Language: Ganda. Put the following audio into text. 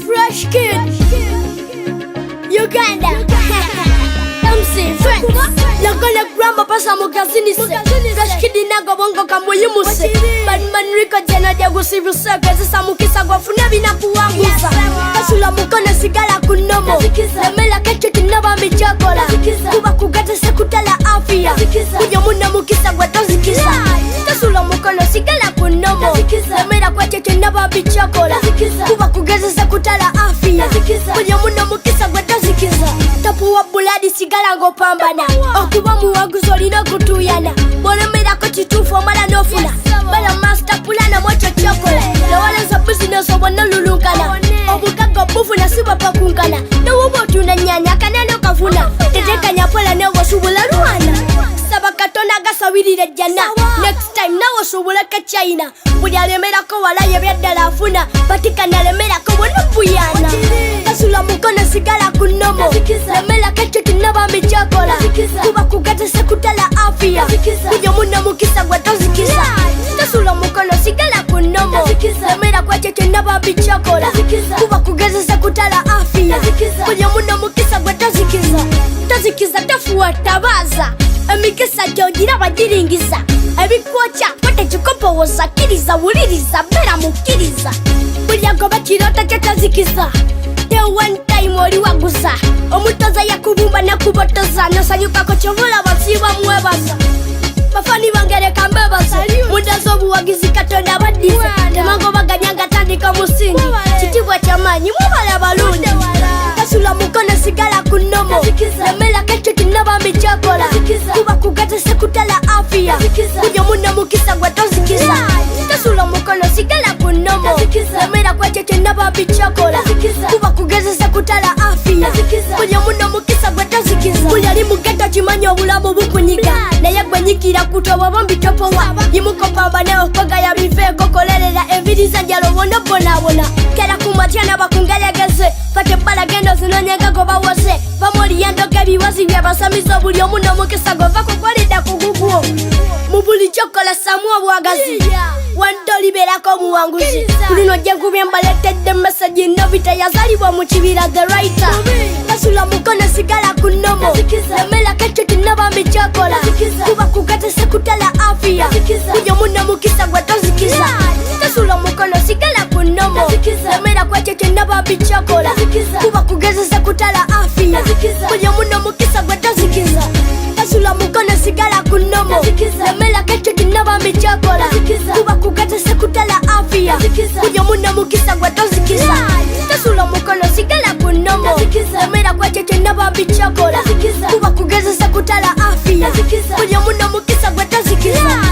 Fresh Kid, Uganda. MC Fresh. Lagole grandma pasa mugazini se. Fresh Kid inago bongo kamuyimu se. Badman Rico jena dia gusivu se. Kezi samukisa gwafuna bina kuwanguza. Kasula mukone sigala kunomo. Lemela keche kinaba mijakola. Kuba kugate se kutala afia. Kunyamuna mukisa gwatozikisa. Kasula mukone sigala kunomo. Lemela keche kinaba mijakola. Kuba kugate se kutala afia. Kunyamuna mukisa gwatozikisa. Tapuwa buladi sigala ngo pambana. Okuba muwaguzo lino kutuyana. Bolemera ko kitufu omala nofuna. Bala master pulana mocho chokola. Lewala za business obona lulunkana. Obukago bufu na siba pakunkana. Nowo tuna nyanya kanano kafuna. Teteka nyapola newo subula ruana. Saba katona gasawirire jana. Next time nawo subula ka China. Buya lemera ko wala yebyadala afuna. Batika na lemera ko wona buyana. Kasula mukona sigala kunomo. Lemela keche kinaba mijakola. Kuba kugate se kutala afia. Kuja muna mukisa gwatozikisa. Kasula mukona sigala kunomo. Lemela keche kinaba mijakola. Kuba kugate se kutala afia. Kuja muna mukisa gwatozikisa. Tozikiza tofuwa tabaza. Emikisa jogira bajiringiza. Ebikocha kote chikopo wosakiriza. Wuliriza bera mukiriza. Bulyago bakirota kyatazikiza. The one time oli waguza. Omutoza yakubumba nakubotoza. Nosanyuka ko chovula basiba mwebaza. Bafani bangereka mbebaza. Mudazo buwagizi katonda badiza. Temango baganyanga tandika musingi. Chitibwa chamanyi mubala balungi. Kasula mukone sigala kunomo. Lemela keche kinaba mijakola. Kuba kugate se kutala afia. Kuja muna mukisa gwatozikisa. Kasula mukone sigala kunomo. Lemela keche kinaba mijakola. Kuba kugate se kutala afia. Kuja muna mukisa gwatozikisa. Kuyali mugeta chimanyo obulamu bukunyiga. Naye gwenyikira kutoba bombi topowa. Yimuko pambane okoga ya biveko kolerera enviriza njalo wona bona. Kera kumatyana bakungelegeze. Fate bala gendo zinonyega go bawose. Bamoli yandoke biwazi byabasamizo buli omuno mukisa gova kukolida kuguguo. Mubuli chokola samwa bwagazi. Wandoli berako muwanguzi. Kulino jengubye mbaletedde message novita yazalibwa mu kibira the writer. Kasula mukone sigala kunomo. Lemela keche kinaba mijakola. Kuba kugate se kutala afia. Kuja muna mukisa gwatozikisa. Kasula mukone sigala kunomo. Lemela keche kinaba mijakola. Kuba kugate se kutala afia. Kuja muna mukisa gwatozikisa. Kasula mukone sigala kunomo. Lemela keche kinaba mijakola. Kuba kugate se kutala afia. Kuja muna mukisa gwatozikisa. Kasula mukone sigala kunomo. Lemela keche kinaba mijakola. Kuba kugate se kutala afia. Kuja muna mukisa gwatozikisa.